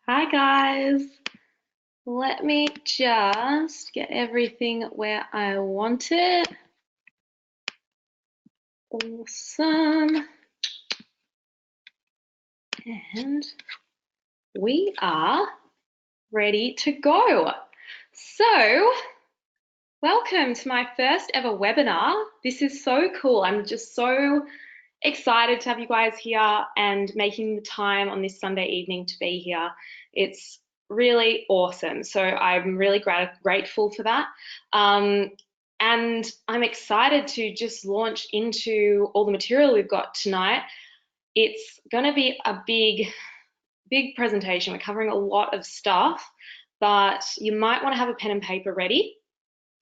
Hi guys, let me just get everything where I want it. Awesome. And we are ready to go. So, welcome to my first ever webinar. This is so cool. I'm just so excited to have you guys here and making the time on this Sunday evening to be here. It's really awesome. So I'm really grateful for that. And I'm excited to just launch into all the material we've got tonight. It's going to be a big presentation. We're covering a lot of stuff, but you might want to have a pen and paper ready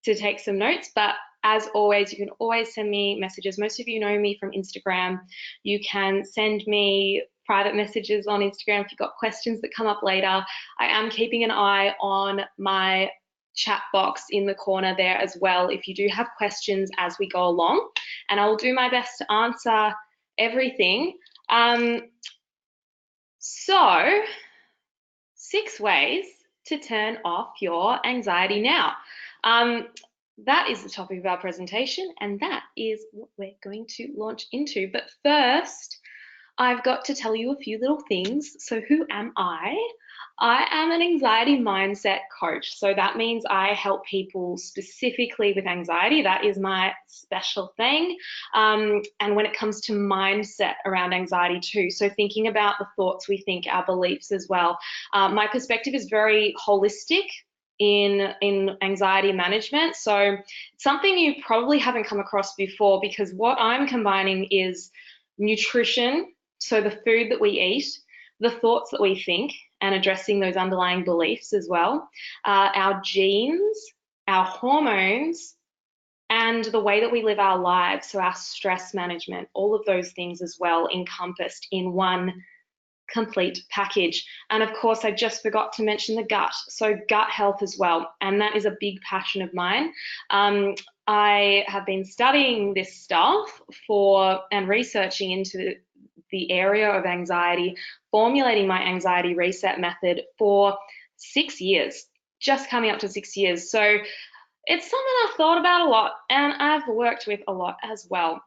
to take some notes. But as always, you can always send me messages. Most of you know me from Instagram. You can send me private messages on Instagram if you've got questions that come up later. I am keeping an eye on my chat box in the corner there as well if you do have questions as we go along, and I'll do my best to answer everything. So 6 ways to turn off your anxiety now. That is the topic of our presentation, and that is what we're going to launch into. But first, I've got to tell you a few little things. So who am I? I am an anxiety mindset coach. So that means I help people specifically with anxiety. That is my special thing. And when it comes to mindset around anxiety too, so thinking about the thoughts we think, our beliefs as well. My perspective is very holistic in anxiety management. So it's something you probably haven't come across before, because what I'm combining is nutrition, so the food that we eat, the thoughts that we think, and addressing those underlying beliefs as well, our genes, our hormones, and the way that we live our lives, so our stress management, all of those things as well encompassed in one complete package. And of course, I just forgot to mention the gut, so gut health as well, and that is a big passion of mine. I have been studying this stuff and researching into the area of anxiety, formulating my anxiety reset method for 6 years, just coming up to 6 years. So it's something I've thought about a lot and I've worked with a lot as well.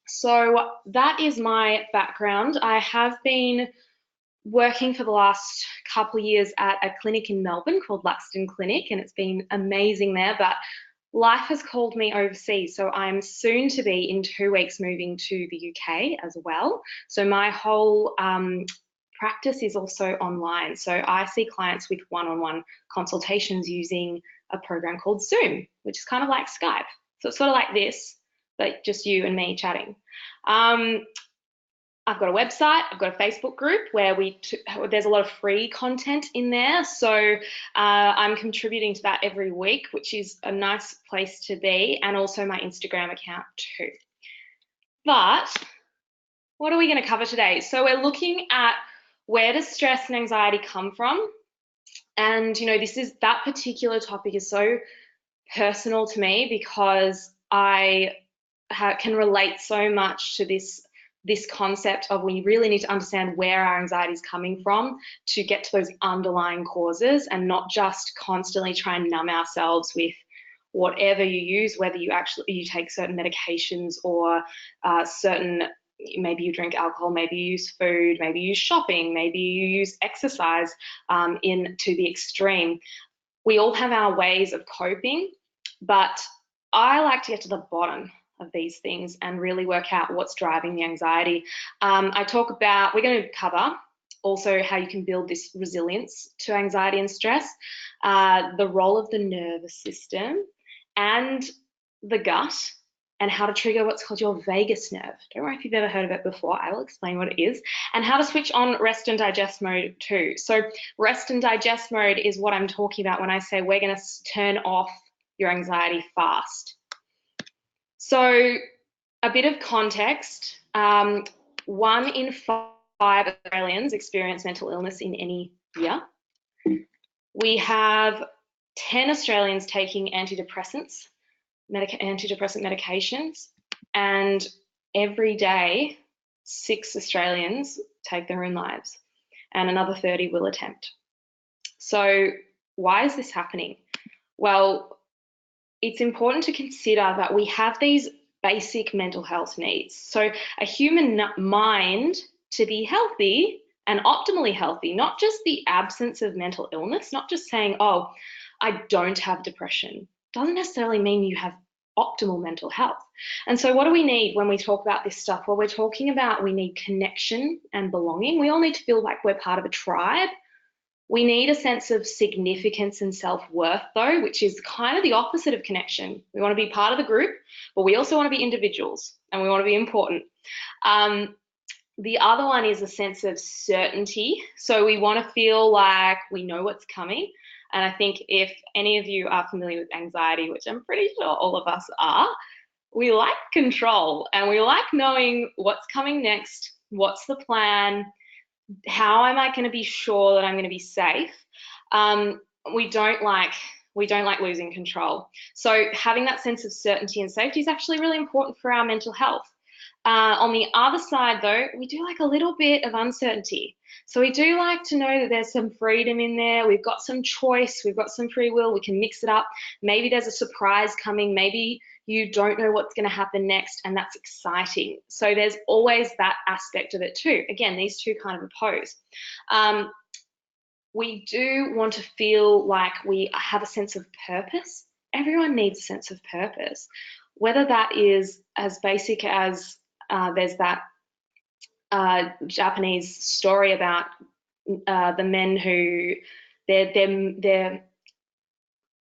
So that is my background. I have been working for the last couple of years at a clinic in Melbourne called Luxton Clinic, and it's been amazing there, but life has called me overseas. So I'm soon to be, in 2 weeks, moving to the UK as well. So my whole practice is also online. So I see clients with one-on-one consultations using a program called Zoom, which is kind of like Skype. So it's sort of like this, but just you and me chatting. I've got a website, I've got a Facebook group where there's a lot of free content in there. So I'm contributing to that every week, which is a nice place to be, and also my Instagram account too. But what are we going to cover today? So we're looking at, where does stress and anxiety come from? And that particular topic is so personal to me, because I can relate so much to this concept of, we really need to understand where our anxiety is coming from to get to those underlying causes, and not just constantly try and numb ourselves with whatever you use, whether you take certain medications or maybe you drink alcohol, maybe you use food, maybe you use shopping, maybe you use exercise to the extreme. We all have our ways of coping, but I like to get to the bottom of these things and really work out what's driving the anxiety. We're going to cover also how you can build this resilience to anxiety and stress, the role of the nervous system and the gut, and how to trigger what's called your vagus nerve. Don't worry if you've ever heard of it before, I will explain what it is, and how to switch on rest and digest mode too. So rest and digest mode is what I'm talking about when I say we're going to turn off your anxiety fast. So a bit of context, 1 in 5 Australians experience mental illness in any year. We have 10 Australians taking antidepressant medications, and every day 6 Australians take their own lives, and another 30 will attempt. So why is this happening? Well, it's important to consider that we have these basic mental health needs. So a human mind, to be healthy and optimally healthy, not just the absence of mental illness, not just saying, oh, I don't have depression, doesn't necessarily mean you have optimal mental health. And so what do we need when we talk about this stuff? Well, we're talking about we need connection and belonging. We all need to feel like we're part of a tribe. We need a sense of significance and self-worth, though, which is kind of the opposite of connection. We want to be part of the group, but we also want to be individuals and we want to be important. The other one is a sense of certainty. So we want to feel like we know what's coming. And I think if any of you are familiar with anxiety, which I'm pretty sure all of us are, we like control and we like knowing what's coming next, what's the plan, how am I going to be sure that I'm going to be safe? We don't like losing control. So having that sense of certainty and safety is actually really important for our mental health. On the other side, though, we do like a little bit of uncertainty. So we do like to know that there's some freedom in there. We've got some choice. We've got some free will. We can mix it up. Maybe there's a surprise coming. Maybe you don't know what's going to happen next, and that's exciting. So there's always that aspect of it too. Again, these two kind of oppose. We do want to feel like we have a sense of purpose. Everyone needs a sense of purpose, whether that is as basic as there's that Japanese story about the men who their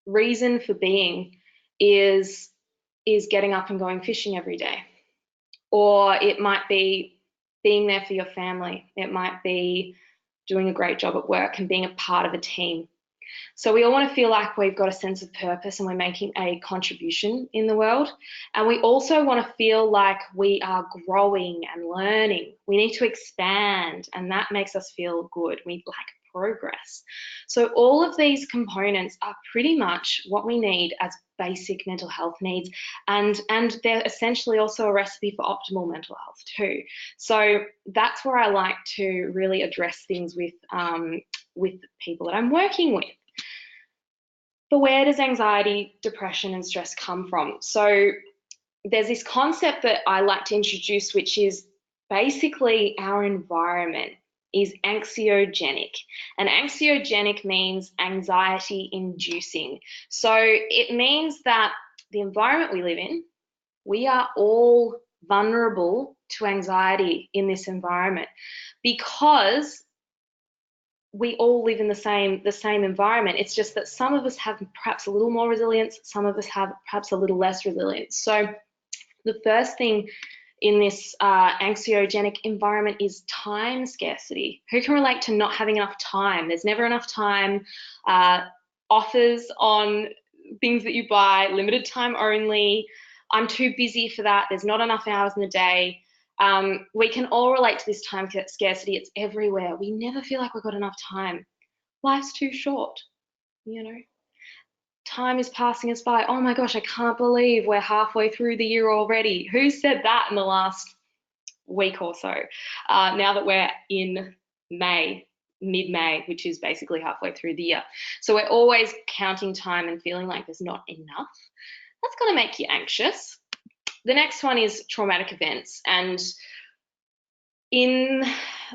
reason for being is getting up and going fishing every day, or it might be being there for your family. It might be doing a great job at work and being a part of a team. So we all want to feel like we've got a sense of purpose and we're making a contribution in the world. And we also want to feel like we are growing and learning. We need to expand, and that makes us feel good. We like progress. So all of these components are pretty much what we need as basic mental health needs, and they're essentially also a recipe for optimal mental health too. So that's where I like to really address things with people that I'm working with. But where does anxiety, depression, and stress come from? So there's this concept that I like to introduce, which is basically our environment is anxiogenic. And anxiogenic means anxiety inducing. So it means that the environment we live in, we are all vulnerable to anxiety in this environment because we all live in the same environment. It's just that some of us have perhaps a little more resilience, some of us have perhaps a little less resilience. So the first thing in this anxiogenic environment is time scarcity. Who can relate to not having enough time? There's never enough time. Offers on things that you buy, limited time only. I'm too busy for that. There's not enough hours in the day. We can all relate to this time scarcity. It's everywhere. We never feel like we've got enough time. Life's too short, you know. Time is passing us by. Oh my gosh, I can't believe we're halfway through the year already. Who said that in the last week or so? Now that we're in May, mid-May, which is basically halfway through the year. So we're always counting time and feeling like there's not enough. That's going to make you anxious. The next one is traumatic events. And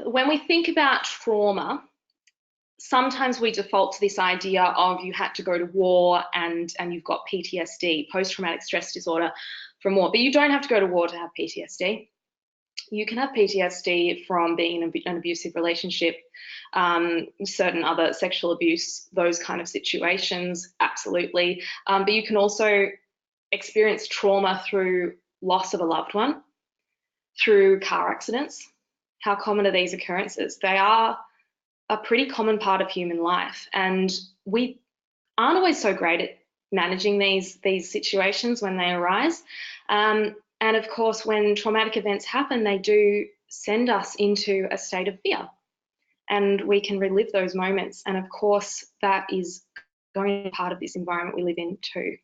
when we think about trauma, sometimes we default to this idea of you had to go to war and you've got PTSD, post-traumatic stress disorder from war. But you don't have to go to war to have PTSD. You can have PTSD from being in an abusive relationship, certain other sexual abuse, those kind of situations, absolutely. But you can also experience trauma through loss of a loved one, through car accidents. How common are these occurrences? They are a pretty common part of human life, and we aren't always so great at managing these situations when they arise. And of course, when traumatic events happen, they do send us into a state of fear, and we can relive those moments. And of course, that is going to be part of this environment we live in too.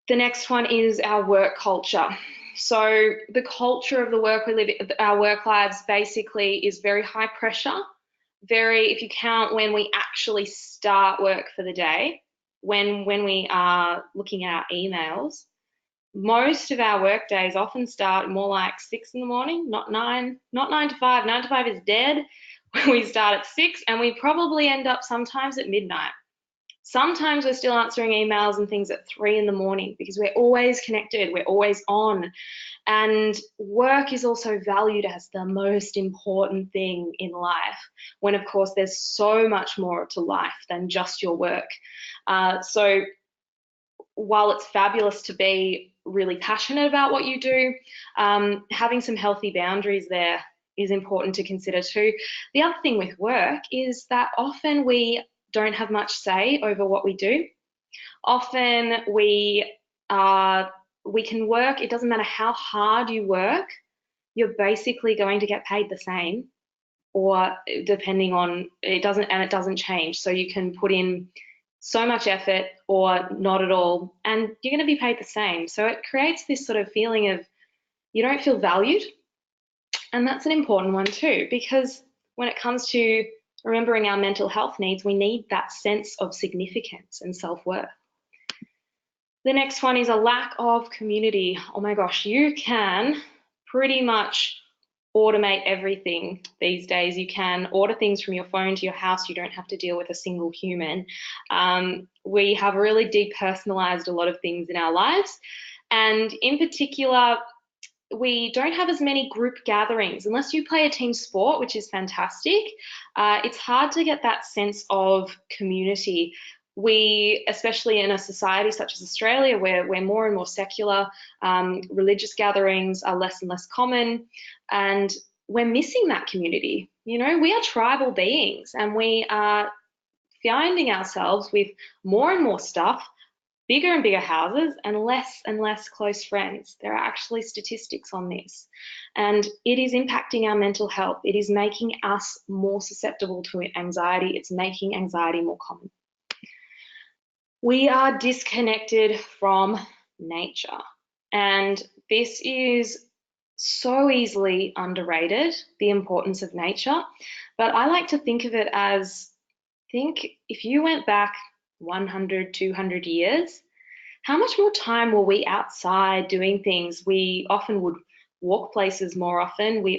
The next one is our work culture. So the culture of the work we live in, our work lives basically is very high pressure. if you count when we actually start work for the day, when we are looking at our emails, most of our work days often start more like 6 in the morning, not 9 to 5. 9 to 5 is dead. We start at 6 and we probably end up sometimes at midnight. Sometimes we're still answering emails and things at 3 in the morning because we're always connected, we're always on. And work is also valued as the most important thing in life, when of course there's so much more to life than just your work. So while it's fabulous to be really passionate about what you do, having some healthy boundaries there is important to consider too. The other thing with work is that often we don't have much say over what we do. Often we can work, it doesn't matter how hard you work, you're basically going to get paid the same, or depending on, it doesn't change. So you can put in so much effort or not at all, and you're going to be paid the same. So it creates this sort of feeling of you don't feel valued. And that's an important one too, because when it comes to remembering our mental health needs, we need that sense of significance and self-worth. The next one is a lack of community. Oh my gosh, you can pretty much automate everything these days. You can order things from your phone to your house. You don't have to deal with a single human. We have really depersonalized a lot of things in our lives. And in particular, we don't have as many group gatherings. Unless you play a team sport, which is fantastic, it's hard to get that sense of community. We, especially in a society such as Australia, where we're more and more secular, religious gatherings are less and less common, and we're missing that community. You know, we are tribal beings, and we are finding ourselves with more and more stuff, bigger and bigger houses, and less close friends. There are actually statistics on this, and it is impacting our mental health. It is making us more susceptible to anxiety. It's making anxiety more common. We are disconnected from nature, and this is so easily underrated, the importance of nature. But I like to think of it as, if you went back 100, 200 years, how much more time were we outside doing things? We often would walk places more often. We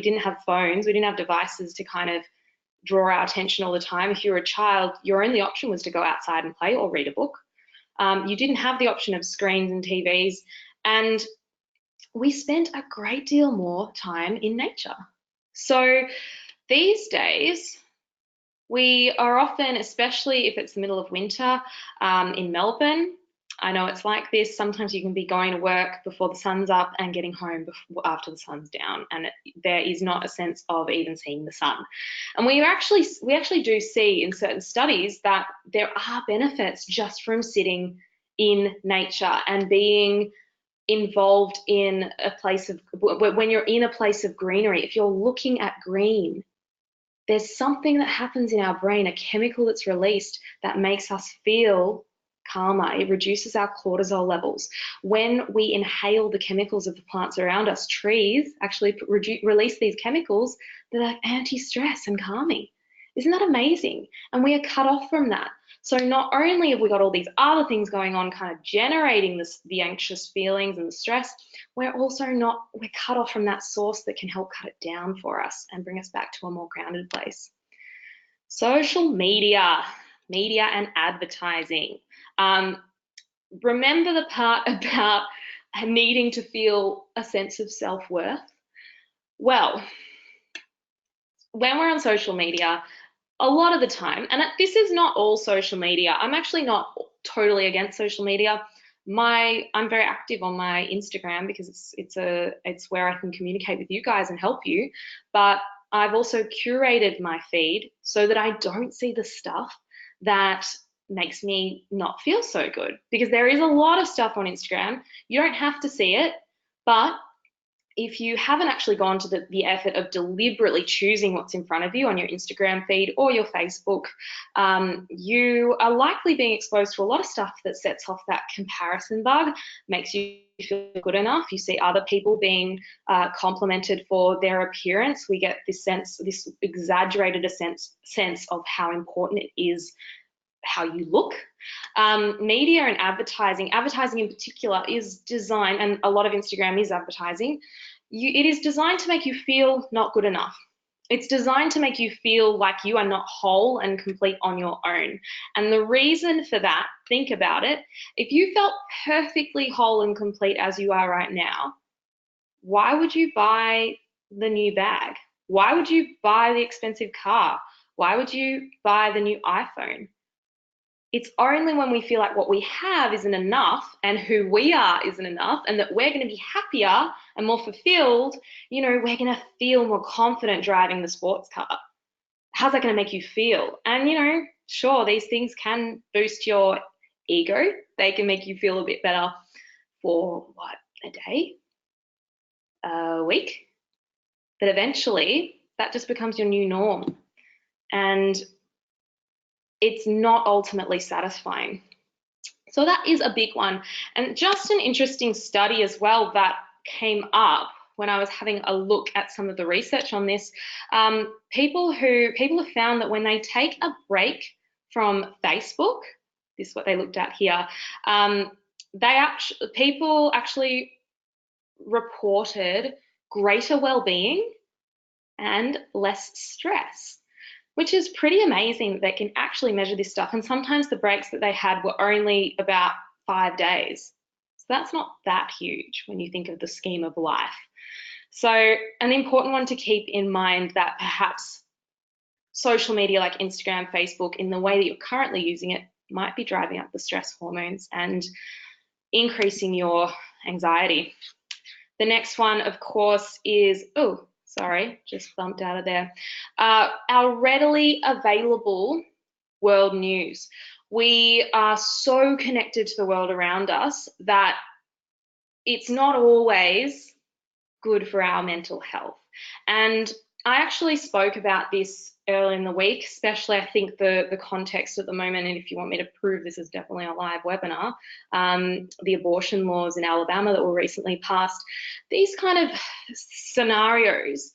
didn't have phones, we didn't have devices to kind of draw our attention all the time. If you were a child, your only option was to go outside and play or read a book. You didn't have the option of screens and TVs, and we spent a great deal more time in nature. So these days, we are often, especially if it's the middle of winter, in Melbourne, I know it's like this. Sometimes you can be going to work before the sun's up and getting home after the sun's down, and there is not a sense of even seeing the sun. And we actually do see in certain studies that there are benefits just from sitting in nature and being involved in a place of, when you're in a place of greenery. If you're looking at green, there's something that happens in our brain, a chemical that's released that makes us feel calmer. It reduces our cortisol levels. When we inhale the chemicals of the plants around us, trees actually release these chemicals that are anti-stress and calming. Isn't that amazing? And we are cut off from that. So not only have we got all these other things going on, kind of generating the anxious feelings and the stress, we're cut off from that source that can help cut it down for us and bring us back to a more grounded place. Social media and advertising. Remember the part about needing to feel a sense of self-worth? Well, when we're on social media, a lot of the time, and this is not all social media, I'm actually not totally against social media. I'm very active on my Instagram because it's where I can communicate with you guys and help you, but I've also curated my feed so that I don't see the stuff that makes me not feel so good, because there is a lot of stuff on Instagram. You don't have to see it, but if you haven't actually gone to the effort of deliberately choosing what's in front of you on your Instagram feed or your Facebook, you are likely being exposed to a lot of stuff that sets off that comparison bug, makes you feel good enough. You see other people being complimented for their appearance. We get this sense, this exaggerated sense of how important it is how you look. Media and advertising in particular is designed, and a lot of Instagram is advertising, it is designed to make you feel not good enough. It's designed to make you feel like you are not whole and complete on your own. And the reason for that, think about it, if you felt perfectly whole and complete as you are right now, why would you buy the new bag? Why would you buy the expensive car? Why would you buy the new iPhone? It's only when we feel like what we have isn't enough and who we are isn't enough and that we're going to be happier and more fulfilled, we're going to feel more confident driving the sports car. How's that going to make you feel? And, sure, these things can boost your ego. They can make you feel a bit better for, a day, a week. But eventually, that just becomes your new norm. And it's not ultimately satisfying. So that is a big one. And just an interesting study as well that came up when I was having a look at some of the research on this. People have found that when they take a break from Facebook, this is what they looked at here, people actually reported greater well-being and less stress, which is pretty amazing that they can actually measure this stuff. And sometimes the breaks that they had were only about 5 days. So that's not that huge when you think of the scheme of life. So an important one to keep in mind that perhaps social media like Instagram, Facebook, in the way that you're currently using it, might be driving up the stress hormones and increasing your anxiety. The next one, of course, is, just bumped out of there. Our readily available world news. We are so connected to the world around us that it's not always good for our mental health. And I actually spoke about this earlier in the week, especially I think the context at the moment, and if you want me to prove this is definitely a live webinar, the abortion laws in Alabama that were recently passed. These kind of scenarios,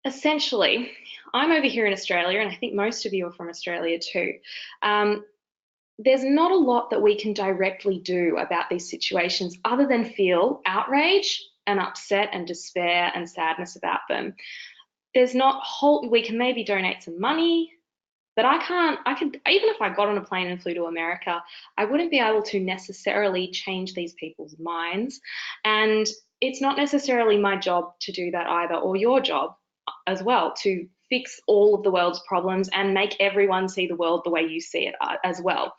essentially, I'm over here in Australia, and I think most of you are from Australia too. There's not a lot that we can directly do about these situations other than feel outrage and upset and despair and sadness about them. We can maybe donate some money, but even if I got on a plane and flew to America, I wouldn't be able to necessarily change these people's minds. And it's not necessarily my job to do that either, or your job as well, to fix all of the world's problems and make everyone see the world the way you see it as well.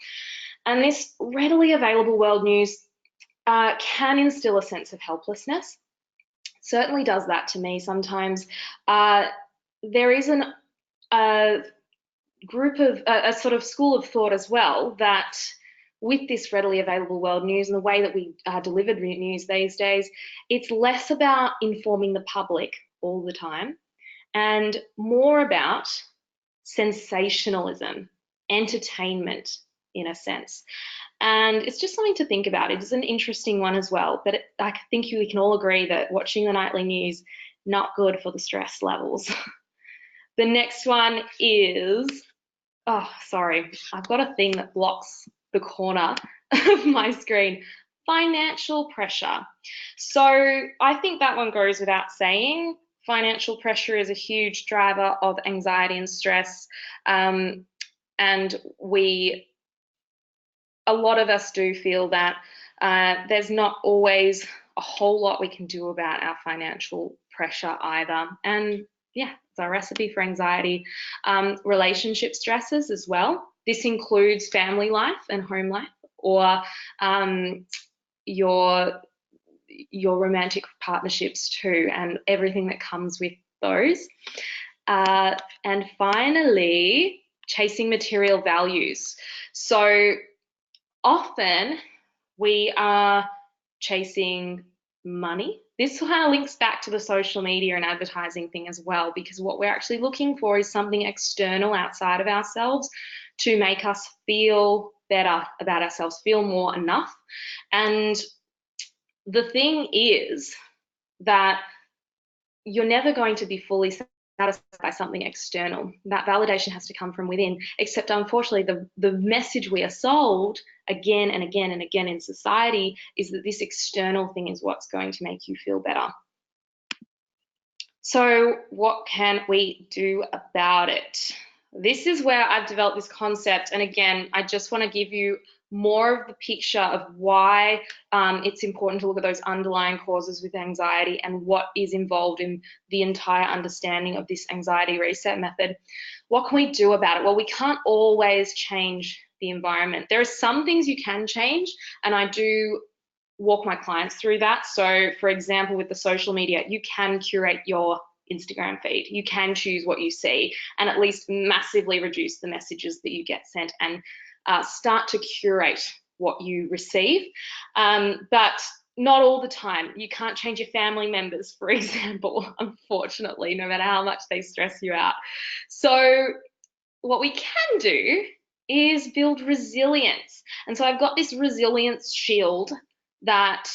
And this readily available world news can instill a sense of helplessness. Certainly does that to me sometimes. There is a sort of school of thought as well that with this readily available world news and the way that we delivered news these days, it's less about informing the public all the time and more about sensationalism, entertainment in a sense. And it's just something to think about. It is an interesting one as well, but I think we can all agree that watching the nightly news, not good for the stress levels. The next one is, I've got a thing that blocks the corner of my screen. Financial pressure. So I think that one goes without saying. Financial pressure is a huge driver of anxiety and stress. And a lot of us do feel that there's not always a whole lot we can do about our financial pressure either. And yeah, it's a recipe for anxiety. Relationship stresses as well. This includes family life and home life, or your romantic partnerships too, and everything that comes with those. And finally, chasing material values. So often we are chasing money. This kind of links back to the social media and advertising thing as well, because what we're actually looking for is something external outside of ourselves to make us feel better about ourselves, feel more enough. And the thing is that you're never going to be fully satisfied by something external. That validation has to come from within, except unfortunately the message we are sold again and again and again in society is that this external thing is what's going to make you feel better. So what can we do about it? This is where I've developed this concept, and again, I just want to give you more of the picture of why it's important to look at those underlying causes with anxiety and what is involved in the entire understanding of this anxiety reset method. What can we do about it? Well, we can't always change the environment. There are some things you can change, and I do walk my clients through that. So for example, with the social media, you can curate your Instagram feed. You can choose what you see and at least massively reduce the messages that you get sent and start to curate what you receive. But not all the time. You can't change your family members, for example, unfortunately, no matter how much they stress you out. So what we can do is build resilience. And so I've got this resilience shield that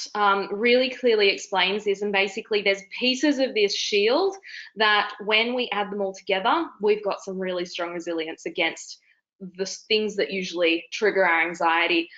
really clearly explains this, and basically there's pieces of this shield that when we add them all together, we've got some really strong resilience against the things that usually trigger our anxiety.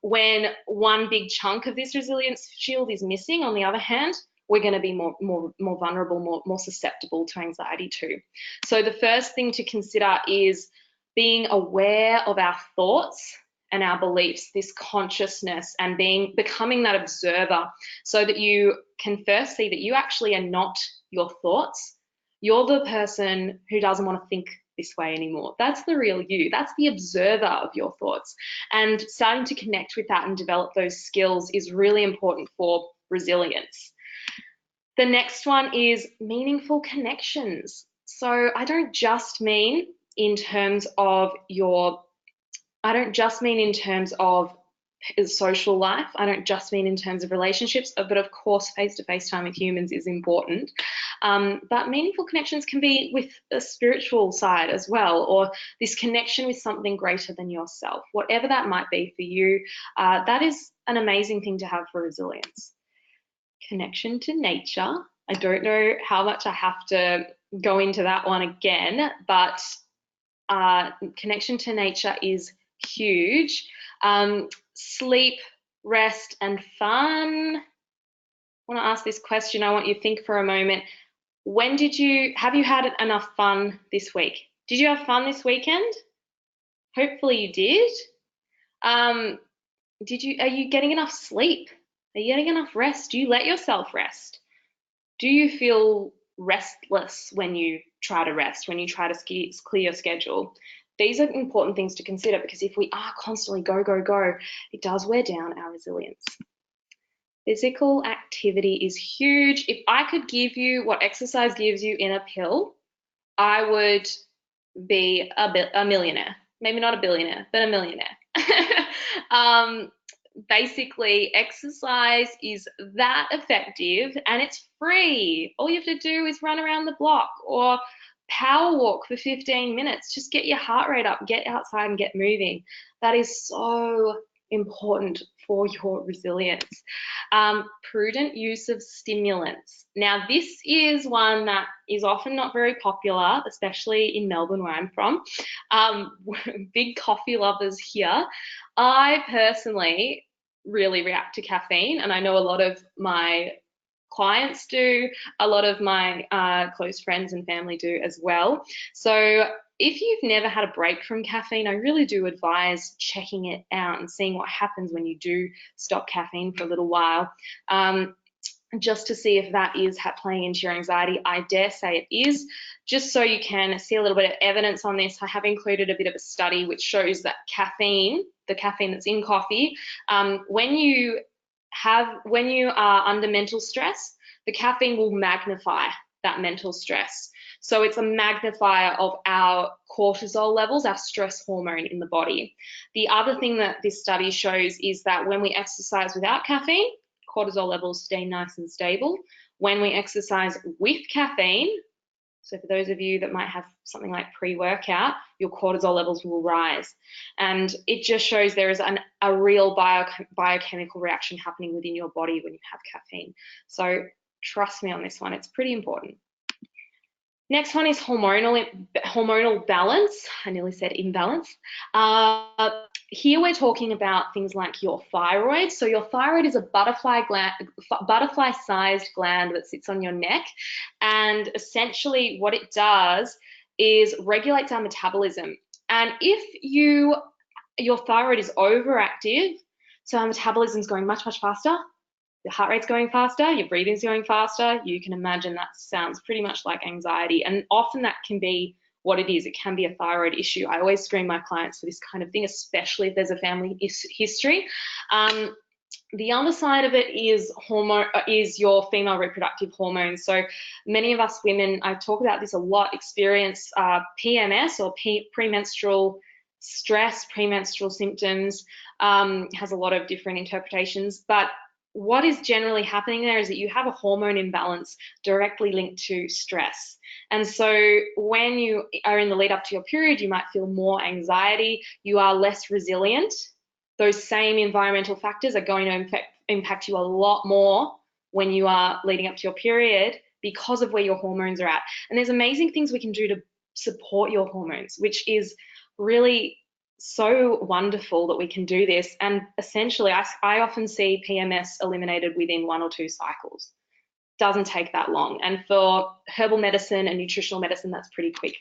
When one big chunk of this resilience shield is missing, on the other hand, we're going to be more vulnerable, more susceptible to anxiety too. So the first thing to consider is being aware of our thoughts and our beliefs, this consciousness, and becoming that observer so that you can first see that you actually are not your thoughts. You're the person who doesn't want to think this way anymore. That's the real you. That's the observer of your thoughts. And starting to connect with that and develop those skills is really important for resilience. The next one is meaningful connections. So I don't just mean in terms of social life. I don't just mean in terms of relationships, but of course, face-to-face time with humans is important. But meaningful connections can be with a spiritual side as well, or this connection with something greater than yourself. Whatever that might be for you, that is an amazing thing to have for resilience. Connection to nature. I don't know how much I have to go into that one again, but connection to nature is huge. Sleep, rest, and fun. I want to ask this question. I want you to think for a moment. Have you had enough fun this week? Did you have fun this weekend? Hopefully you did. Are you getting enough sleep? Are you getting enough rest? Do you let yourself rest? Do you feel restless when you try to rest, when you try to clear your schedule? These are important things to consider, because if we are constantly go, go, go, it does wear down our resilience. Physical activity is huge. If I could give you what exercise gives you in a pill, I would be a millionaire. Maybe not a billionaire, but a millionaire. Basically, exercise is that effective and it's free. All you have to do is run around the block or power walk for 15 minutes. Just get your heart rate up, get outside and get moving. That is so important for your resilience. Prudent use of stimulants. Now, this is one that is often not very popular, especially in Melbourne, where I'm from. Big coffee lovers here. I personally really react to caffeine, and I know a lot of my clients do, a lot of my close friends and family do as well. So if you've never had a break from caffeine, I really do advise checking it out and seeing what happens when you do stop caffeine for a little while, just to see if that is playing into your anxiety. I dare say it is. Just so you can see a little bit of evidence on this, I have included a bit of a study which shows that the caffeine that's in coffee, when you are under mental stress, the caffeine will magnify that mental stress. So it's a magnifier of our cortisol levels, our stress hormone in the body. The other thing that this study shows is that when we exercise without caffeine, cortisol levels stay nice and stable. When we exercise with caffeine, so for those of you that might have something like pre-workout, your cortisol levels will rise. And it just shows there is a real biochemical reaction happening within your body when you have caffeine. So trust me on this one, it's pretty important. Next one is hormonal balance. I nearly said imbalance. Here we're talking about things like your thyroid. So your thyroid is a butterfly-sized gland that sits on your neck, and essentially what it does is regulates our metabolism. And if your thyroid is overactive, so our metabolism is going much faster, your heart rate's going faster, your breathing's going faster, you can imagine that sounds pretty much like anxiety. And often that can be what it is. It can be a thyroid issue. I always screen my clients for this kind of thing, especially if there's a family history. The other side of it is your female reproductive hormones. So many of us women, I talk about this a lot, experience PMS or premenstrual stress, premenstrual symptoms, has a lot of different interpretations, but what is generally happening there is that you have a hormone imbalance directly linked to stress. And so when you are in the lead up to your period, you might feel more anxiety, you are less resilient. Those same environmental factors are going to impact you a lot more when you are leading up to your period because of where your hormones are at. And there's amazing things we can do to support your hormones, which is really so wonderful that we can do this. And essentially, I often see PMS eliminated within 1 or 2 cycles. Doesn't take that long. And for herbal medicine and nutritional medicine, that's pretty quick.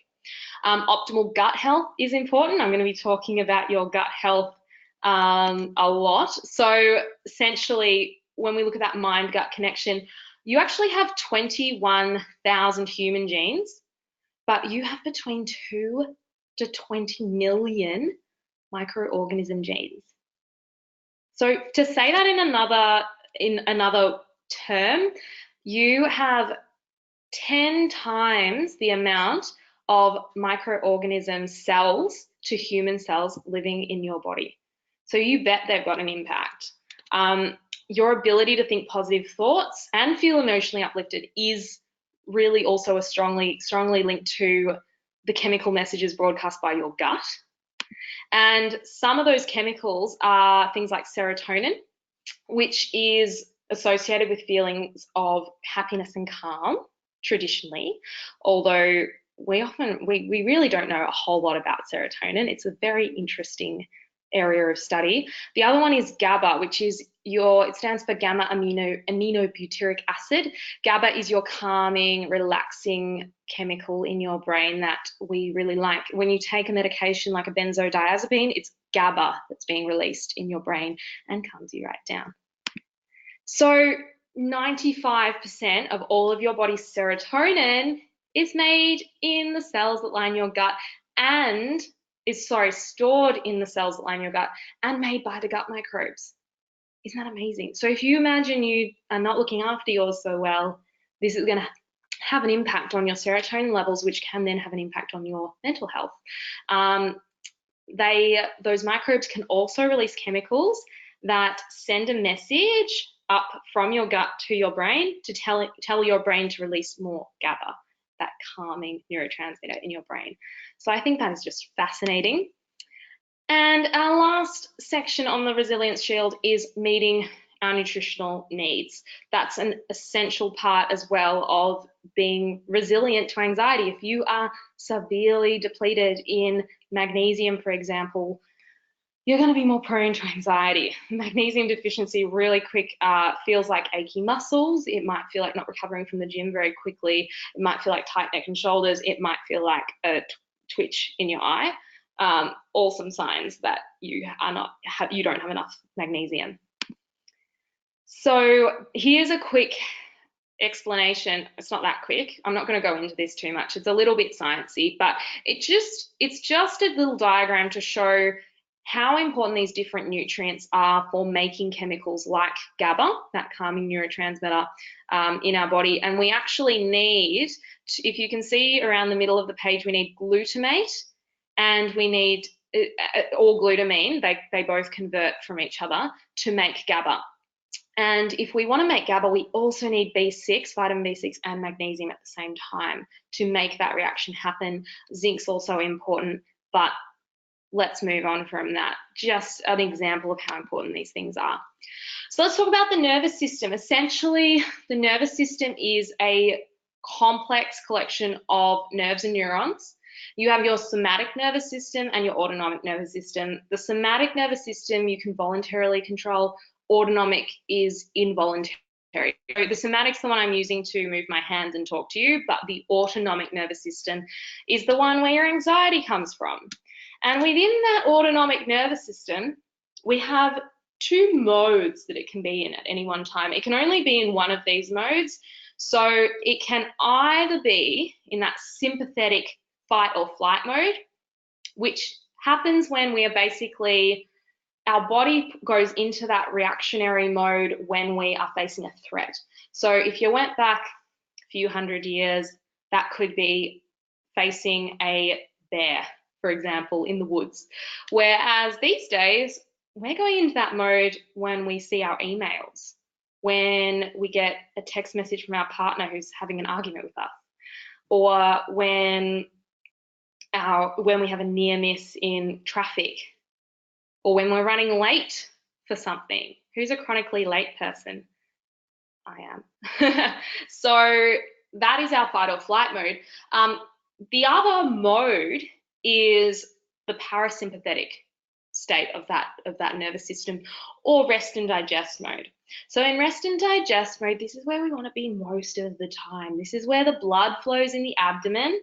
Optimal gut health is important. I'm going to be talking about your gut health a lot. So essentially, when we look at that mind-gut connection, you actually have 21,000 human genes, but you have between 2 to 20 million microorganism genes. So to say that in another term, you have 10 times the amount of microorganism cells to human cells living in your body. So you bet they've got an impact. Your ability to think positive thoughts and feel emotionally uplifted is really also a strongly linked to the chemical messages broadcast by your gut. And some of those chemicals are things like serotonin, which is associated with feelings of happiness and calm traditionally, although we really don't know a whole lot about serotonin. It's a very interesting area of study. The other one is GABA, which is it stands for gamma aminobutyric acid. GABA is your calming, relaxing chemical in your brain that we really like. When you take a medication like a benzodiazepine, it's GABA that's being released in your brain and calms you right down. So 95% of all of your body's serotonin is made in the cells that line your gut and stored in the cells that line your gut and made by the gut microbes. Isn't that amazing? So if you imagine you are not looking after yours so well, this is going to have an impact on your serotonin levels, which can then have an impact on your mental health. Those microbes can also release chemicals that send a message up from your gut to your brain to tell your brain to release more GABA, that calming neurotransmitter in your brain. So I think that is just fascinating. And our last section on the resilience shield is meeting our nutritional needs. That's an essential part as well of being resilient to anxiety. If you are severely depleted in magnesium, for example, you're going to be more prone to anxiety. Magnesium deficiency really quick feels like achy muscles. It might feel like not recovering from the gym very quickly. It might feel like tight neck and shoulders. It might feel like a twitch in your eye. All some signs that you don't have enough magnesium. So here's a quick explanation. It's not that quick. I'm not going to go into this too much. It's a little bit sciencey, but it's just a little diagram to show how important these different nutrients are for making chemicals like GABA, that calming neurotransmitter, in our body. And we actually need, if you can see around the middle of the page, we need glutamate and we need or glutamine. They both convert from each other to make GABA. And if we want to make GABA, we also need B6, vitamin B6, and magnesium at the same time to make that reaction happen. Zinc's also important, but let's move on from that. Just an example of how important these things are. So let's talk about the nervous system. Essentially, the nervous system is a complex collection of nerves and neurons. You have your somatic nervous system and your autonomic nervous system. The somatic nervous system you can voluntarily control. Autonomic is involuntary. So the somatic's the one I'm using to move my hands and talk to you, but the autonomic nervous system is the one where your anxiety comes from. And within that autonomic nervous system, we have two modes that it can be in at any one time. It can only be in one of these modes. So it can either be in that sympathetic fight or flight mode, which happens when we are basically, our body goes into that reactionary mode when we are facing a threat. So if you went back a few hundred years, that could be facing a bear, for example, in the woods. Whereas these days, we're going into that mode when we see our emails, when we get a text message from our partner who's having an argument with us, or when we have a near miss in traffic, or when we're running late for something. Who's a chronically late person? I am. So that is our fight or flight mode. The other mode is the parasympathetic state of that nervous system, or rest and digest mode. So in rest and digest mode, this is where we want to be most of the time. This is where the blood flows in the abdomen.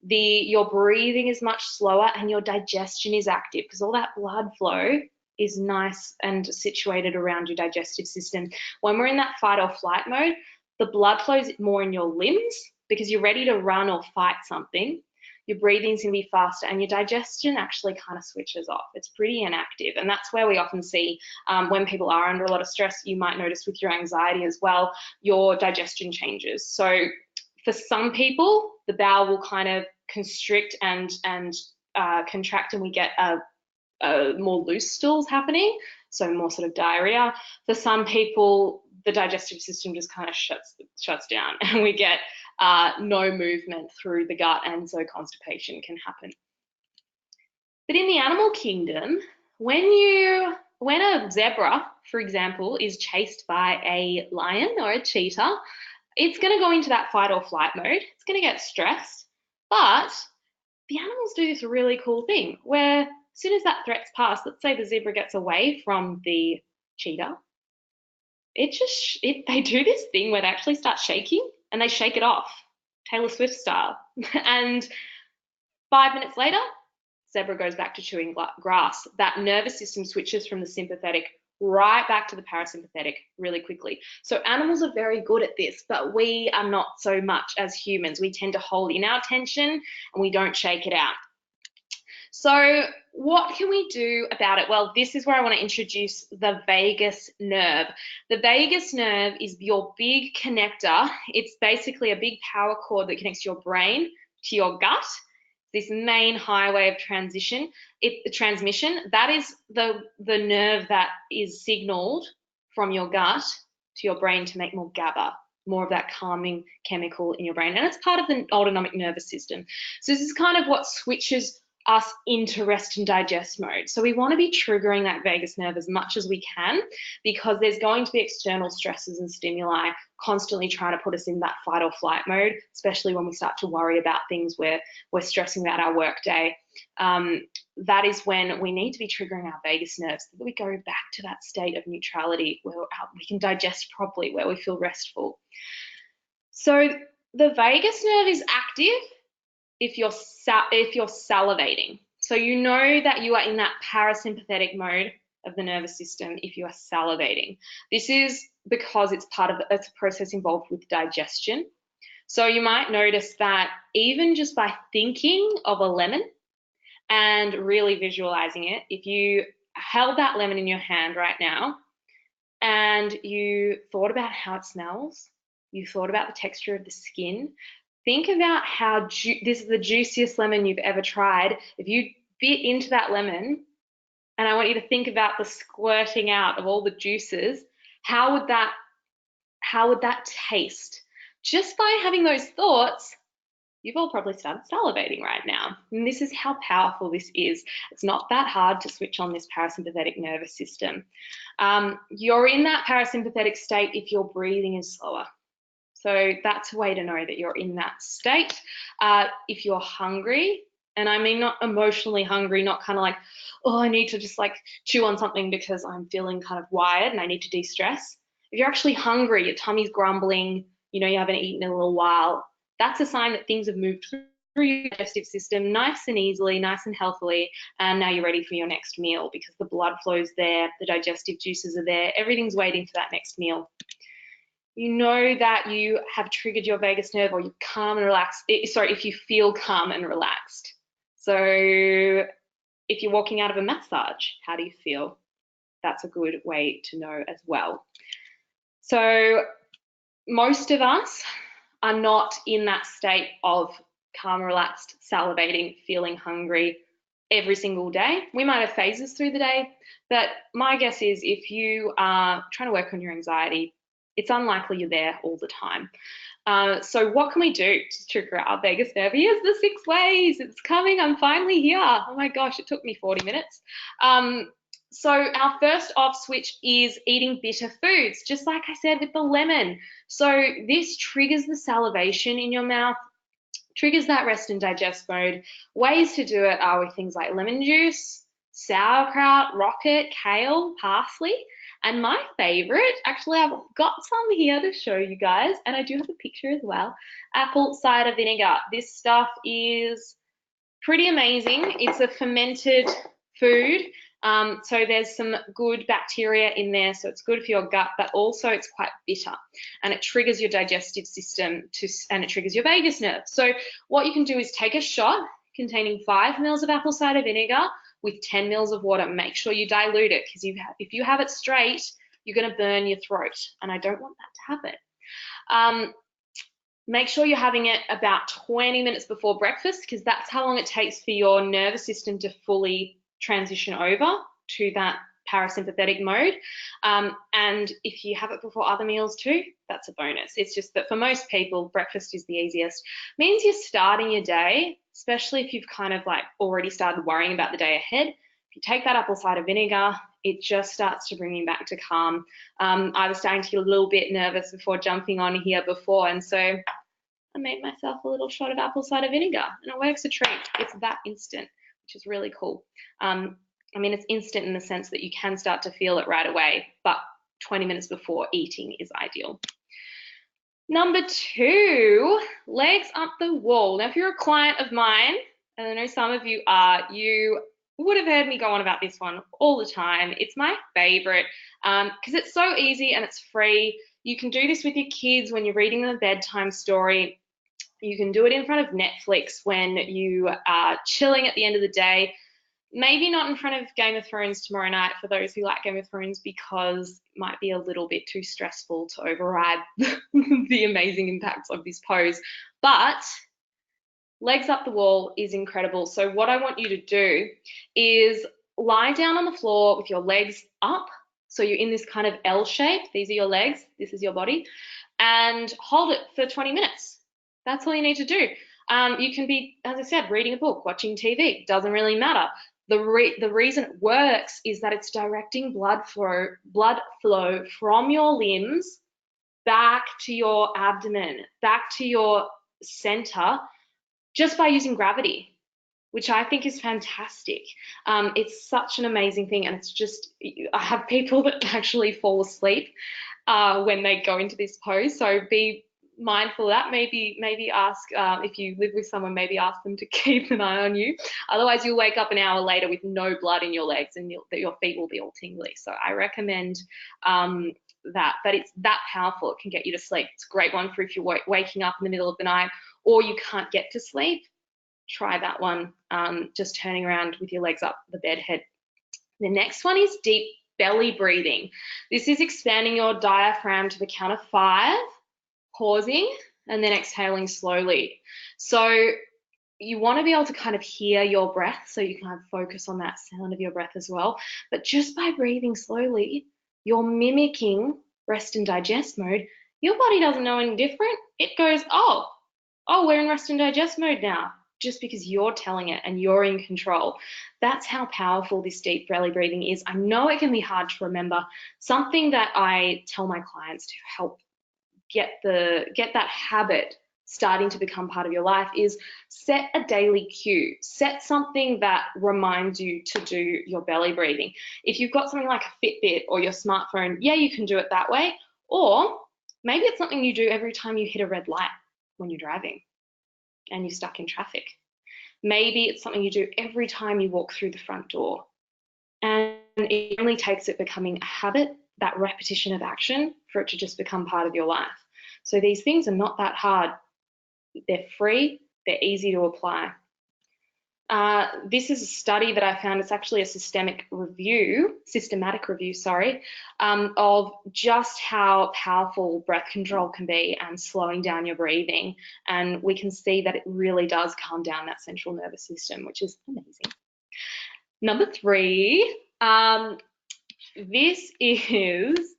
Your breathing is much slower and your digestion is active because all that blood flow is nice and situated around your digestive system. When we're in that fight or flight mode, the blood flows more in your limbs because you're ready to run or fight something. Your breathing's going to be faster and your digestion actually kind of switches off. It's pretty inactive, and that's where we often see when people are under a lot of stress. You might notice with your anxiety as well, your digestion changes. So for some people, the bowel will kind of constrict and contract, and we get more loose stools happening, so more sort of diarrhea. For some people, the digestive system just kind of shuts down, and we get no movement through the gut, and so constipation can happen. But in the animal kingdom, when a zebra, for example, is chased by a lion or a cheetah, it's going to go into that fight or flight mode. It's going to get stressed, but the animals do this really cool thing where as soon as that threat's passed, let's say the zebra gets away from the cheetah, they do this thing where they actually start shaking and they shake it off, Taylor Swift style. And 5 minutes later, zebra goes back to chewing grass. That nervous system switches from the sympathetic right back to the parasympathetic really quickly. So animals are very good at this, but we are not so much as humans. We tend to hold in our tension and we don't shake it out. So what can we do about it? Well, this is where I want to introduce the vagus nerve. The vagus nerve is your big connector. It's basically a big power cord that connects your brain to your gut. This main highway of transmission, that is the nerve that is signaled from your gut to your brain to make more GABA, more of that calming chemical in your brain. And it's part of the autonomic nervous system. So this is kind of what switches us into rest and digest mode. So we want to be triggering that vagus nerve as much as we can, because there's going to be external stresses and stimuli constantly trying to put us in that fight or flight mode, especially when we start to worry about things where we're stressing about our work day. That is when we need to be triggering our vagus nerves so that we go back to that state of neutrality where we can digest properly, where we feel restful. So the vagus nerve is active if you're salivating. So you know that you are in that parasympathetic mode of the nervous system if you are salivating. This is because it's a process involved with digestion. So you might notice that even just by thinking of a lemon and really visualizing it, if you held that lemon in your hand right now and you thought about how it smells, you thought about the texture of the skin, think about how this is the juiciest lemon you've ever tried. If you bit into that lemon, and I want you to think about the squirting out of all the juices, How would that taste? Just by having those thoughts, you've all probably started salivating right now. And this is how powerful this is. It's not that hard to switch on this parasympathetic nervous system. You're in that parasympathetic state if your breathing is slower. So that's a way to know that you're in that state. If you're hungry, and I mean not emotionally hungry, not kind of like, oh, I need to just like chew on something because I'm feeling kind of wired and I need to de-stress. If you're actually hungry, your tummy's grumbling, you know, you haven't eaten in a little while, that's a sign that things have moved through your digestive system nice and easily, nice and healthily, and now you're ready for your next meal because the blood flow's there, the digestive juices are there, everything's waiting for that next meal. You know that you have triggered your vagus nerve, or you're calm and relaxed. Sorry, if you feel calm and relaxed. So if you're walking out of a massage, how do you feel? That's a good way to know as well. So most of us are not in that state of calm, relaxed, salivating, feeling hungry every single day. We might have phases through the day, but my guess is if you are trying to work on your anxiety, it's unlikely you're there all the time. So what can we do to trigger our vagus nerve? Here's the 6 ways. It's coming. I'm finally here. Oh my gosh, it took me 40 minutes. So our first off switch is eating bitter foods, just like I said with the lemon. So this triggers the salivation in your mouth, triggers that rest and digest mode. Ways to do it are with things like lemon juice, sauerkraut, rocket, kale, parsley. And my favorite, actually I've got some here to show you guys, and I do have a picture as well, apple cider vinegar. This stuff is pretty amazing. It's a fermented food. So there's some good bacteria in there, so it's good for your gut, but also it's quite bitter and it triggers your digestive system and it triggers your vagus nerve. So what you can do is take a shot containing 5 mils of apple cider vinegar with 10 mils of water. Make sure you dilute it, because if you have it straight, you're going to burn your throat, and I don't want that to happen. Make sure you're having it about 20 minutes before breakfast, because that's how long it takes for your nervous system to fully transition over to that parasympathetic mode. And if you have it before other meals too, that's a bonus. It's just that for most people, breakfast is the easiest. Means you're starting your day, especially if you've kind of like already started worrying about the day ahead. If you take that apple cider vinegar, it just starts to bring you back to calm. I was starting to get a little bit nervous before jumping on here before, and so I made myself a little shot of apple cider vinegar, and it works a treat. It's that instant, which is really cool. I mean, it's instant in the sense that you can start to feel it right away, but 20 minutes before eating is ideal. Number 2, legs up the wall. Now, if you're a client of mine, and I know some of you are, you would have heard me go on about this one all the time. It's my favorite because it's so easy and it's free. You can do this with your kids when you're reading them a bedtime story. You can do it in front of Netflix when you are chilling at the end of the day. Maybe not in front of Game of Thrones tomorrow night for those who like Game of Thrones, because it might be a little bit too stressful to override the amazing impacts of this pose. But legs up the wall is incredible. So what I want you to do is lie down on the floor with your legs up. So you're in this kind of L shape. These are your legs. This is your body. And hold it for 20 minutes. That's all you need to do. You can be, as I said, reading a book, watching TV. Doesn't really matter. The reason it works is that it's directing blood flow from your limbs back to your abdomen, back to your center, just by using gravity, which I think is fantastic. It's such an amazing thing, and it's just, I have people that actually fall asleep when they go into this pose, so be mindful of that. Maybe ask, if you live with someone, maybe ask them to keep an eye on you. Otherwise, you'll wake up an hour later with no blood in your legs, and your feet will be all tingly. So I recommend that, but it's that powerful. It can get you to sleep. It's a great one for if you're waking up in the middle of the night or you can't get to sleep. Try that one, just turning around with your legs up the bed head. The next one is deep belly breathing. This is expanding your diaphragm to the count of 5, pausing, and then exhaling slowly. So you want to be able to kind of hear your breath, so you can have focus on that sound of your breath as well. But just by breathing slowly, you're mimicking rest and digest mode, your body doesn't know any different. It goes, oh, we're in rest and digest mode now, just because you're telling it and you're in control. That's how powerful this deep belly breathing is. I know it can be hard to remember. Something that I tell my clients to help get that habit starting to become part of your life is set a daily cue. Set something that reminds you to do your belly breathing. If you've got something like a Fitbit or your smartphone, yeah, you can do it that way. Or maybe it's something you do every time you hit a red light when you're driving and you're stuck in traffic. Maybe it's something you do every time you walk through the front door. And it only takes it becoming a habit, that repetition of action, for it to just become part of your life. So these things are not that hard. They're free, they're easy to apply. This is a study that I found. It's actually a systematic review, of just how powerful breath control can be and slowing down your breathing. And we can see that it really does calm down that central nervous system, which is amazing. Number 3, this is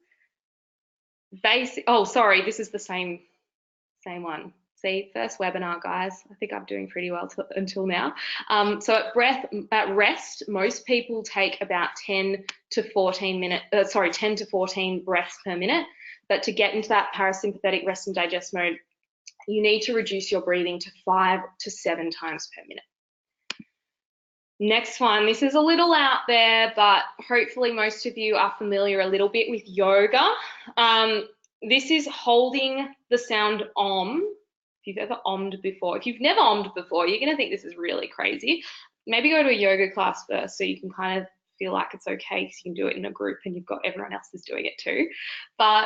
basic. Oh, sorry, this is the same one. See, first webinar, guys. I think I'm doing pretty well until now. So at rest, most people take about 10 to 14 breaths per minute. But to get into that parasympathetic rest and digest mode, you need to reduce your breathing to 5 to 7 times per minute. Next one, this is a little out there, but hopefully most of you are familiar a little bit with yoga. This is holding the sound om. If you've ever ommed before, if you've never ommed before, you're gonna think this is really crazy. Maybe go to a yoga class first so you can kind of feel like it's okay, because you can do it in a group and you've got everyone else is doing it too. But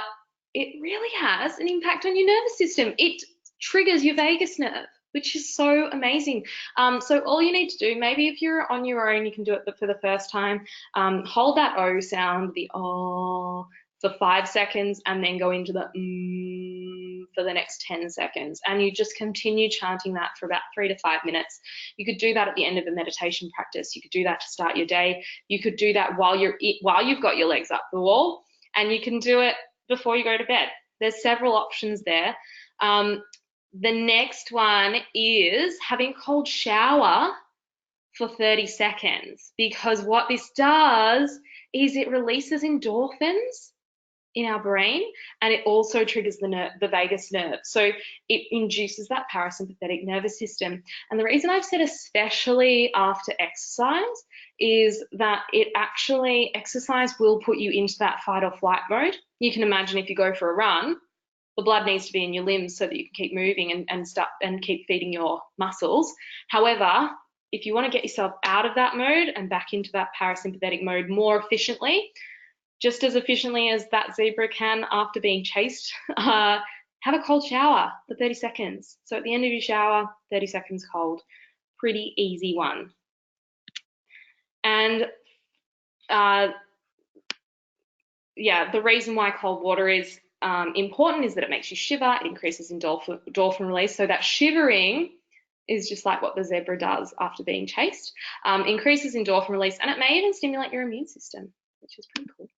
it really has an impact on your nervous system. It triggers your vagus nerve, which is so amazing. So all you need to do, maybe if you're on your own, you can do it for the first time. Hold that O sound, the O, for 5 seconds, and then go into the for the next 10 seconds. And you just continue chanting that for about 3 to 5 minutes. You could do that at the end of a meditation practice. You could do that to start your day. You could do that while you've got your legs up the wall, and you can do it before you go to bed. There's several options there. The next one is having a cold shower for 30 seconds, because what this does is it releases endorphins in our brain, and it also triggers the vagus nerve. So it induces that parasympathetic nervous system. And the reason I've said especially after exercise is that exercise will put you into that fight or flight mode. You can imagine if you go for a run, the blood needs to be in your limbs so that you can keep moving and keep feeding your muscles. However, if you want to get yourself out of that mode and back into that parasympathetic mode more efficiently, just as efficiently as that zebra can after being chased, have a cold shower for 30 seconds. So at the end of your shower, 30 seconds cold. Pretty easy one. And yeah, the reason why cold water is important is that it makes you shiver. It increases endorphin release. So that shivering is just like what the zebra does after being chased. Increases endorphin release, and it may even stimulate your immune system, which is pretty cool.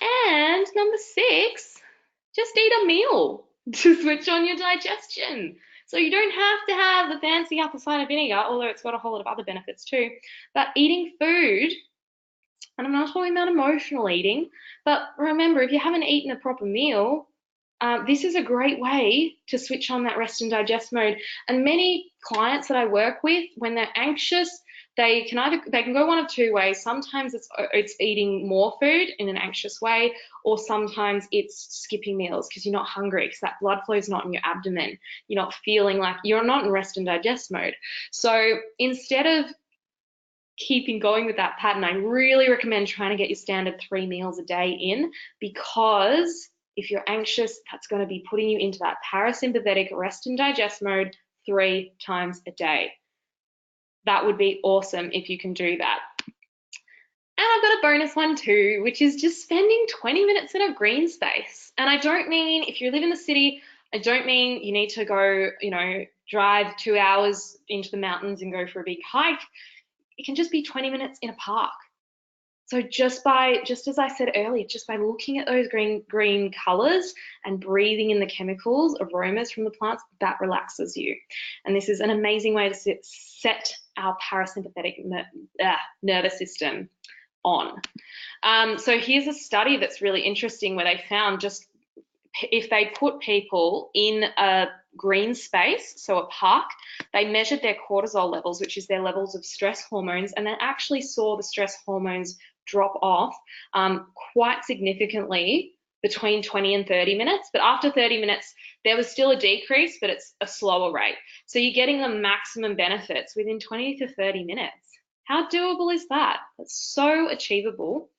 And number 6, just eat a meal to switch on your digestion. So you don't have to have the fancy apple cider vinegar, although it's got a whole lot of other benefits too. But eating food, and I'm not talking about emotional eating, but remember, if you haven't eaten a proper meal, this is a great way to switch on that rest and digest mode. And many clients that I work with, when they're anxious, they can go one of 2 ways. Sometimes it's eating more food in an anxious way, or sometimes it's skipping meals because you're not hungry, because that blood flow is not in your abdomen. You're not feeling like you're not in rest and digest mode. So instead of keeping going with that pattern, I really recommend trying to get your standard 3 meals a day in, because if you're anxious, that's going to be putting you into that parasympathetic rest and digest mode 3 times a day. That would be awesome if you can do that. And I've got a bonus one too, which is just spending 20 minutes in a green space. And I don't mean if you live in the city, I don't mean you need to go, drive 2 hours into the mountains and go for a big hike. It can just be 20 minutes in a park. So just as I said earlier, just by looking at those green colors and breathing in the chemicals, aromas from the plants, that relaxes you. And this is an amazing way to set our parasympathetic nervous system on. So here's a study that's really interesting where they found just if they put people in a green space, so a park, they measured their cortisol levels, which is their levels of stress hormones, and they actually saw the stress hormones drop off quite significantly between 20 and 30 minutes. But after 30 minutes, there was still a decrease, but it's a slower rate. So you're getting the maximum benefits within 20 to 30 minutes. How doable is that? That's so achievable.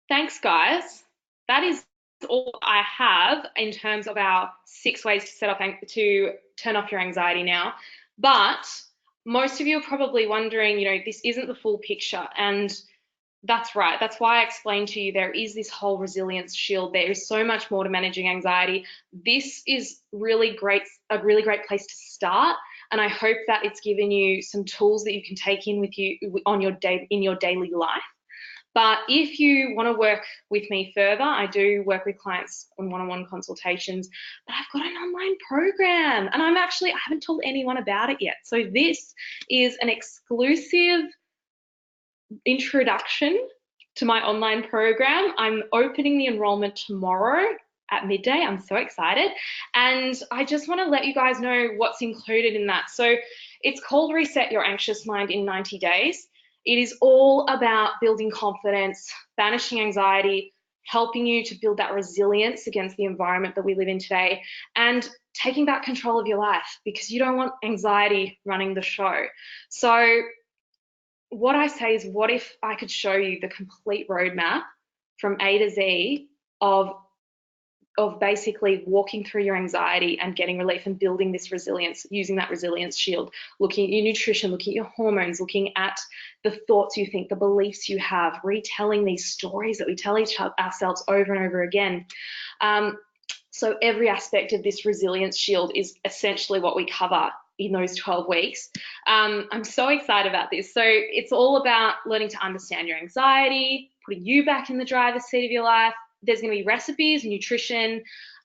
Thanks, guys. That is all I have in terms of our 6 ways to turn off your anxiety now. But most of you are probably wondering, this isn't the full picture, and that's right. That's why I explained to you there is this whole resilience shield. There is so much more to managing anxiety. This is a really great place to start, and I hope that it's given you some tools that you can take in with you in your daily life. But if you want to work with me further, I do work with clients on one-on-one consultations, but I've got an online program, and I haven't told anyone about it yet. So this is an exclusive introduction to my online program. I'm opening the enrollment tomorrow at midday. I'm so excited. And I just want to let you guys know what's included in that. So it's called Reset Your Anxious Mind in 90 Days. It is all about building confidence, banishing anxiety, helping you to build that resilience against the environment that we live in today, and taking back control of your life, because you don't want anxiety running the show. So what I say is, what if I could show you the complete roadmap from A to Z of basically walking through your anxiety and getting relief and building this resilience, using that resilience shield, looking at your nutrition, looking at your hormones, looking at the thoughts you think, the beliefs you have, retelling these stories that we tell ourselves over and over again. So every aspect of this resilience shield is essentially what we cover in those 12 weeks. I'm so excited about this. So it's all about learning to understand your anxiety, putting you back in the driver's seat of your life. There's going to be recipes, nutrition,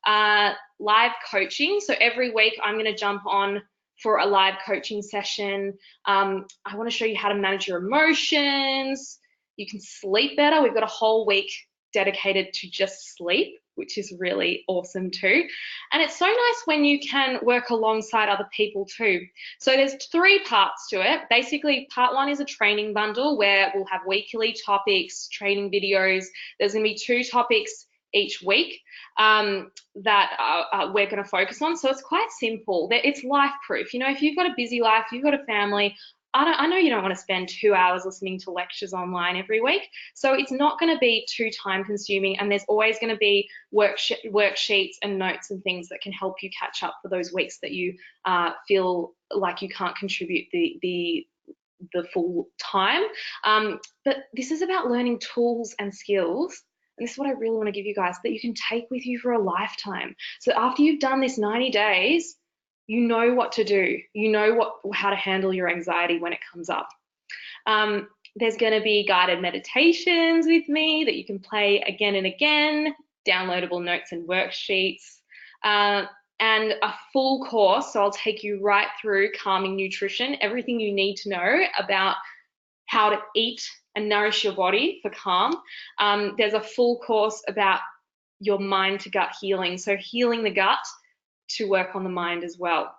live coaching. So every week I'm going to jump on for a live coaching session. I want to show you how to manage your emotions. You can sleep better. We've got a whole week dedicated to just sleep, which is really awesome too. And it's so nice when you can work alongside other people too. So there's 3 parts to it. Basically, part 1 is a training bundle where we'll have weekly topics, training videos. There's going to be 2 topics each week that we're going to focus on. So it's quite simple. It's life proof. If you've got a busy life, you've got a family, I know you don't want to spend 2 hours listening to lectures online every week, so it's not going to be too time consuming, and there's always going to be worksheets and notes and things that can help you catch up for those weeks that you feel like you can't contribute the full time. But this is about learning tools and skills, and this is what I really want to give you guys, that you can take with you for a lifetime. So after you've done this 90 days, you know what to do. You know how to handle your anxiety when it comes up. There's going to be guided meditations with me that you can play again and again, downloadable notes and worksheets, and a full course. So I'll take you right through calming nutrition, everything you need to know about how to eat and nourish your body for calm. There's a full course about your mind to gut healing, so healing the gut to work on the mind as well.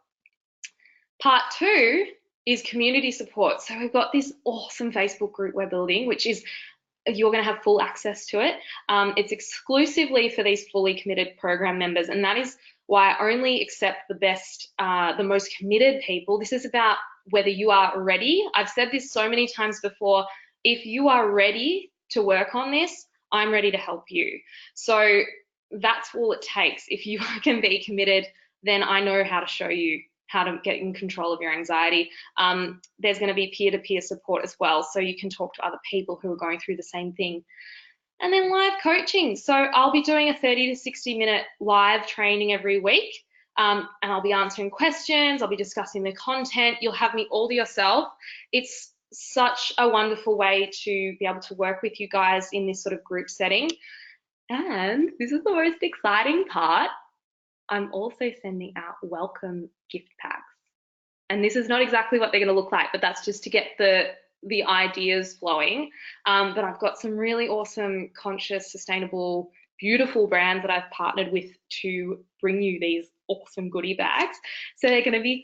Part 2 is community support. So we've got this awesome Facebook group we're building, which is, you're going to have full access to it. It's exclusively for these fully committed program members, and that is why I only accept the most committed people. This is about whether you are ready. I've said this so many times before. If you are ready to work on this, I'm ready to help you. So that's all it takes. If you can be committed, then I know how to show you how to get in control of your anxiety. There's going to be peer-to-peer support as well, so you can talk to other people who are going through the same thing. And then live coaching. So I'll be doing a 30 to 60 minute live training every week, and I'll be answering questions. I'll be discussing the content. You'll have me all to yourself. It's such a wonderful way to be able to work with you guys in this sort of group setting. And this is the most exciting part. I'm also sending out welcome gift packs. And this is not exactly what they're going to look like, but that's just to get the ideas flowing. But I've got some really awesome, conscious, sustainable, beautiful brands that I've partnered with to bring you these awesome goodie bags. So they're going to be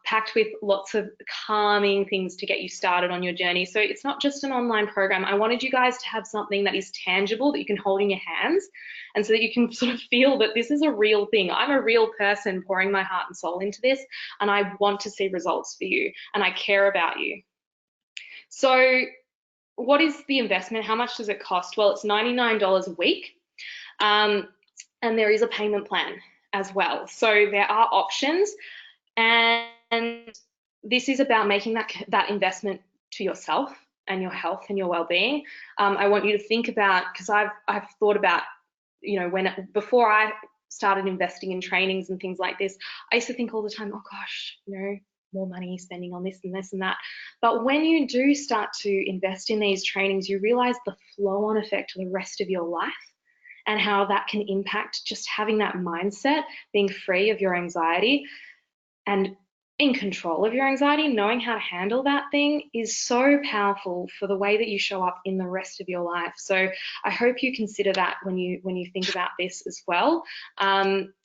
packed with lots of calming things to get you started on your journey. So it's not just an online program. I wanted you guys to have something that is tangible that you can hold in your hands, and so that you can sort of feel that this is a real thing. I'm a real person pouring my heart and soul into this, and I want to see results for you, and I care about you. So what is the investment? How much does it cost? Well, it's $99 a week, and there is a payment plan as well. So there are options, and this is about making that investment to yourself and your health and your well-being. I want you to think about, because I've thought about, you know, before I started investing in trainings and things like this, I used to think all the time, oh gosh, you know, more money spending on this and this and that. But when you do start to invest in these trainings, you realize the flow-on effect to the rest of your life, and how that can impact just having that mindset, being free of your anxiety and in control of your anxiety. Knowing how to handle that thing is so powerful for the way that you show up in the rest of your life. So I hope you consider that when you think about this as well.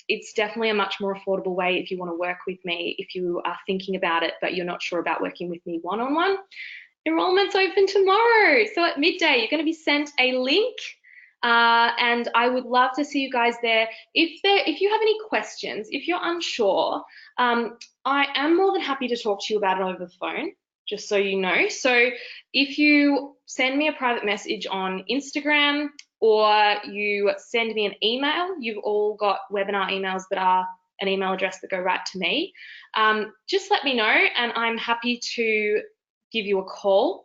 It's definitely a much more affordable way if you want to work with me, if you are thinking about it but you're not sure about working with me one-on-one. Enrollment's open tomorrow. So at midday, you're going to be sent a link. And I would love to see you guys there. If you have any questions, if you're unsure, I am more than happy to talk to you about it over the phone, just so you know. So if you send me a private message on Instagram or you send me an email, you've all got webinar emails that are an email address that go right to me. Just let me know, and I'm happy to give you a call.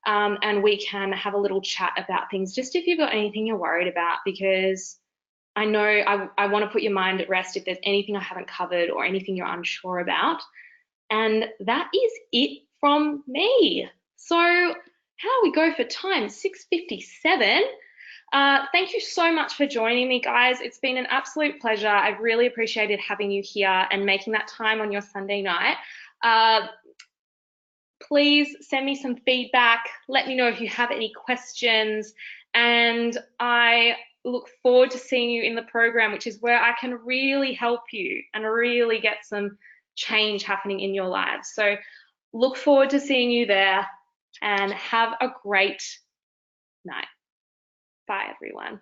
And we can have a little chat about things, just if you've got anything you're worried about, because I know I want to put your mind at rest if there's anything I haven't covered or anything you're unsure about. And that is it from me. So how we go for time? 6:57. Thank you so much for joining me, guys. It's been an absolute pleasure. I've really appreciated having you here and making that time on your Sunday night. Please send me some feedback. Let me know if you have any questions. And I look forward to seeing you in the program, which is where I can really help you and really get some change happening in your lives. So look forward to seeing you there, and have a great night. Bye, everyone.